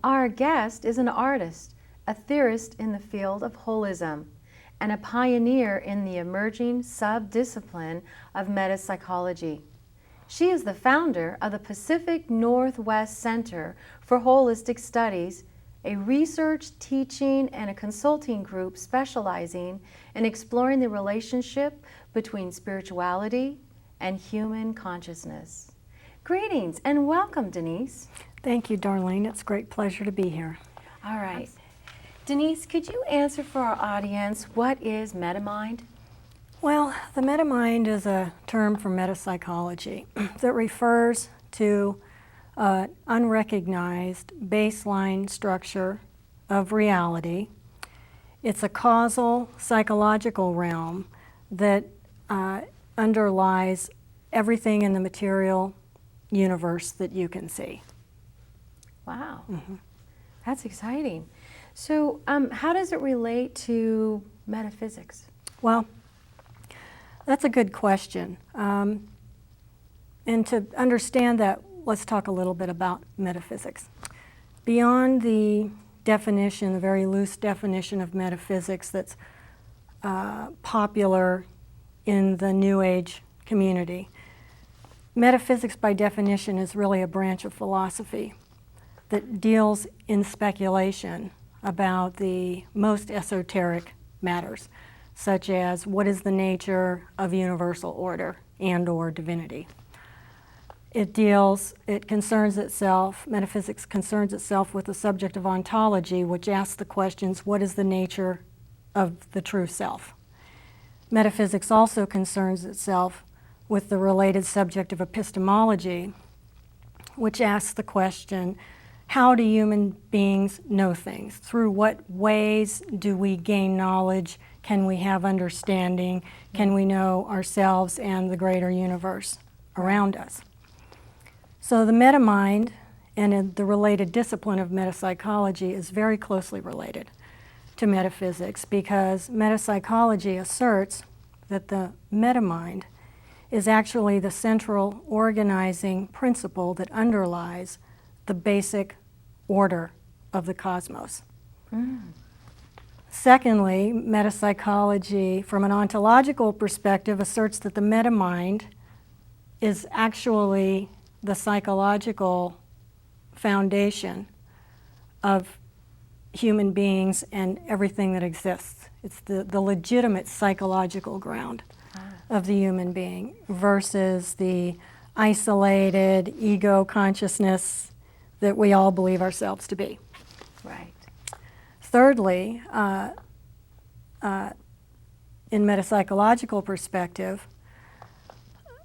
Our guest is an artist, a theorist in the field of holism, and a pioneer in the emerging sub-discipline of metapsychology. She is the founder of the Pacific Northwest Center for Holistic Studies, a research, teaching, and a consulting group specializing in exploring the relationship between spirituality and human consciousness. Greetings and welcome, Denise. Thank you, Darlene. It's a great pleasure to be here. All right. Denise, could you answer for our audience, what is metamind? Well, the metamind is a term from metapsychology that refers to an unrecognized baseline structure of reality. It's a causal psychological realm that underlies everything in the material universe that you can see. Wow, That's exciting. So how does it relate to metaphysics? Well, that's a good question. And to understand that, let's talk a little bit about metaphysics. Beyond the definition, the very loose definition of metaphysics that's popular in the New Age community, metaphysics by definition is really a branch of philosophy that deals in speculation about the most esoteric matters, such as what is the nature of universal order and/or divinity. Metaphysics concerns itself with the subject of ontology, which asks the questions, what is the nature of the true self? Metaphysics also concerns itself with the related subject of epistemology, which asks the question, how do human beings know things? Through what ways do we gain knowledge? Can we have understanding? Can we know ourselves and the greater universe around us? So the metamind and the related discipline of metapsychology is very closely related to metaphysics, because metapsychology asserts that the metamind is actually the central organizing principle that underlies the basic order of the cosmos. Secondly, metapsychology, from an ontological perspective, asserts that the metamind is actually the psychological foundation of human beings and everything that exists. It's the legitimate psychological ground of the human being versus the isolated ego consciousness that we all believe ourselves to be. Right. Thirdly, in metapsychological perspective,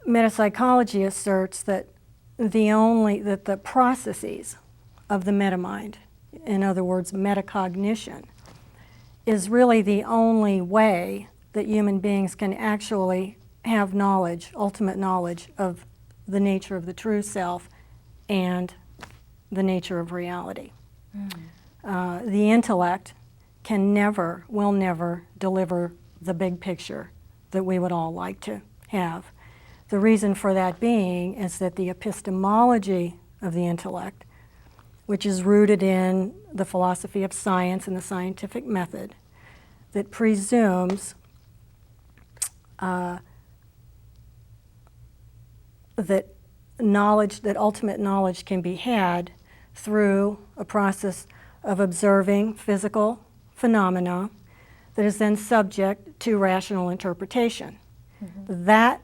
metapsychology asserts that the processes of the metamind, in other words, metacognition, is really the only way that human beings can actually have knowledge, ultimate knowledge of the nature of the true self and the nature of reality. The intellect will never deliver the big picture that we would all like to have. The reason for that being is that the epistemology of the intellect, which is rooted in the philosophy of science and the scientific method, that presumes that ultimate knowledge can be had through a process of observing physical phenomena that is then subject to rational interpretation. That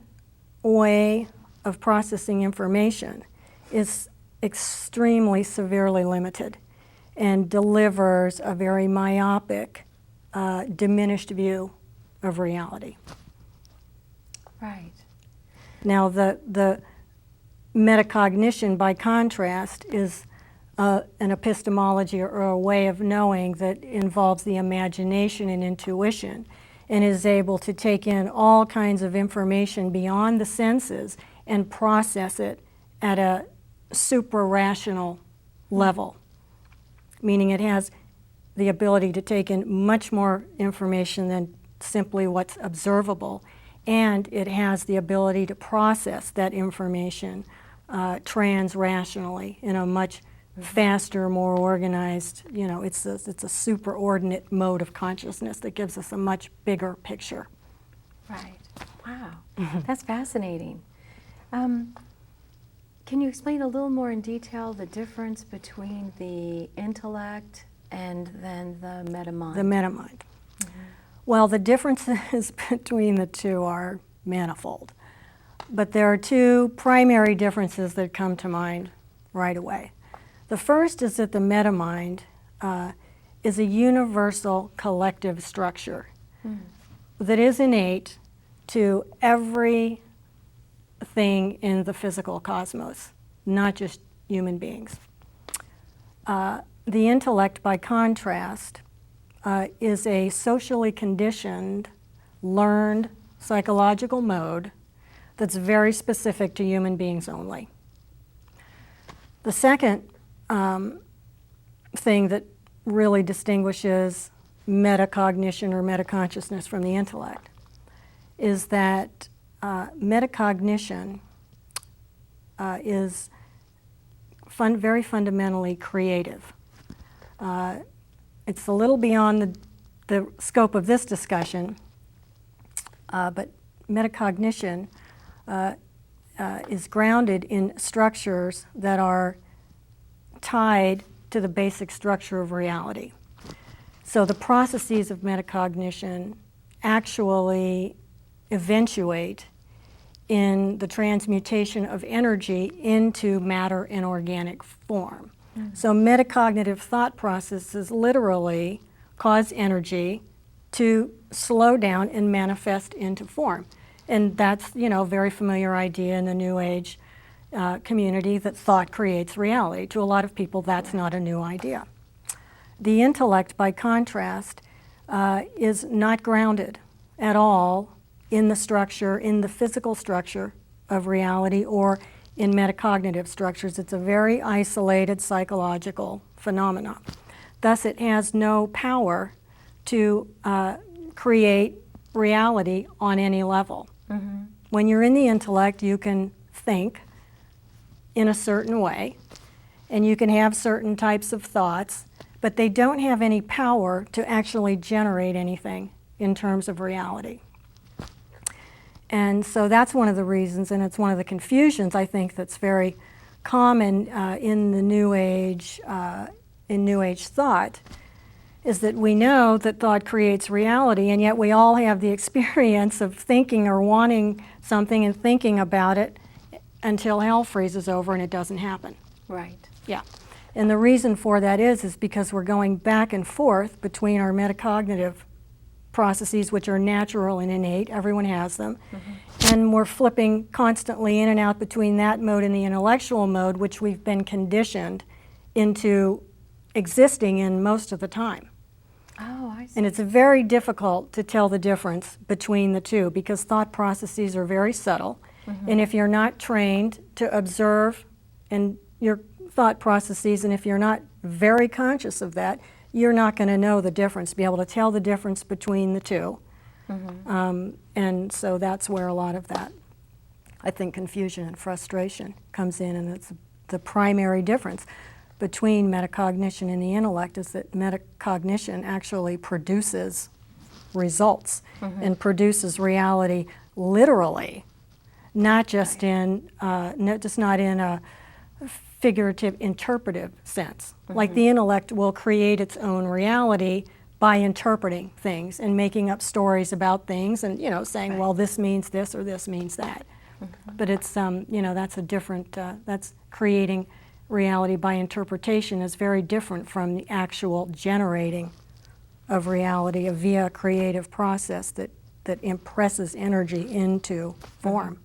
way of processing information is extremely severely limited and delivers a very myopic, diminished view of reality. Right. Now, the metacognition, by contrast, is an epistemology or a way of knowing that involves the imagination and intuition and is able to take in all kinds of information beyond the senses and process it at a supra-rational level, meaning it has the ability to take in much more information than simply what's observable, and it has the ability to process that information trans-rationally in a much faster, more organized. It's a superordinate mode of consciousness that gives us a much bigger picture. Right. Wow. That's fascinating. Can you explain a little more in detail the difference between the intellect and then the metamind? The metamind. Well, the differences between the two are manifold. But there are two primary differences that come to mind right away. The first is that the metamind is a universal collective structure that is innate to every thing in the physical cosmos, not just human beings. The intellect, by contrast, is a socially conditioned, learned psychological mode that's very specific to human beings only. The second thing that really distinguishes metacognition or metaconsciousness from the intellect is that metacognition is very fundamentally creative. It's a little beyond the scope of this discussion, but metacognition is grounded in structures that are tied to the basic structure of reality. So the processes of metacognition actually eventuate in the transmutation of energy into matter and organic form. So metacognitive thought processes literally cause energy to slow down and manifest into form. And that's, a very familiar idea in the New Age community, that thought creates reality. To a lot of people, that's not a new idea. The intellect, by contrast, is not grounded at all in the structure, in the physical structure of reality, or in metacognitive structures. It's a very isolated psychological phenomenon. Thus, it has no power to create reality on any level. When you're in the intellect, you can think in a certain way, and you can have certain types of thoughts, but they don't have any power to actually generate anything in terms of reality. And so that's one of the reasons, and it's one of the confusions, I think, that's very common in the New Age thought, is that we know that thought creates reality, and yet we all have the experience of thinking or wanting something and thinking about it until hell freezes over and it doesn't happen. Right. Yeah. And the reason for that is because we're going back and forth between our metacognitive processes, which are natural and innate, everyone has them, and we're flipping constantly in and out between that mode and the intellectual mode, which we've been conditioned into existing in most of the time. Oh, I see. And it's very difficult to tell the difference between the two because thought processes are very subtle, and if you're not trained to observe and your thought processes, and if you're not very conscious of that, you're not going to know the difference, be able to tell the difference between the two. And so that's where a lot of that, I think, confusion and frustration comes in, and it's the primary difference between metacognition and the intellect is that metacognition actually produces results and produces reality literally, not just in, not in a figurative, interpretive sense. Like the intellect will create its own reality by interpreting things and making up stories about things and, saying, well, this means this or this means that. But it's, that's a different, that's creating reality by interpretation is very different from the actual generating of reality via a creative process that impresses energy into form.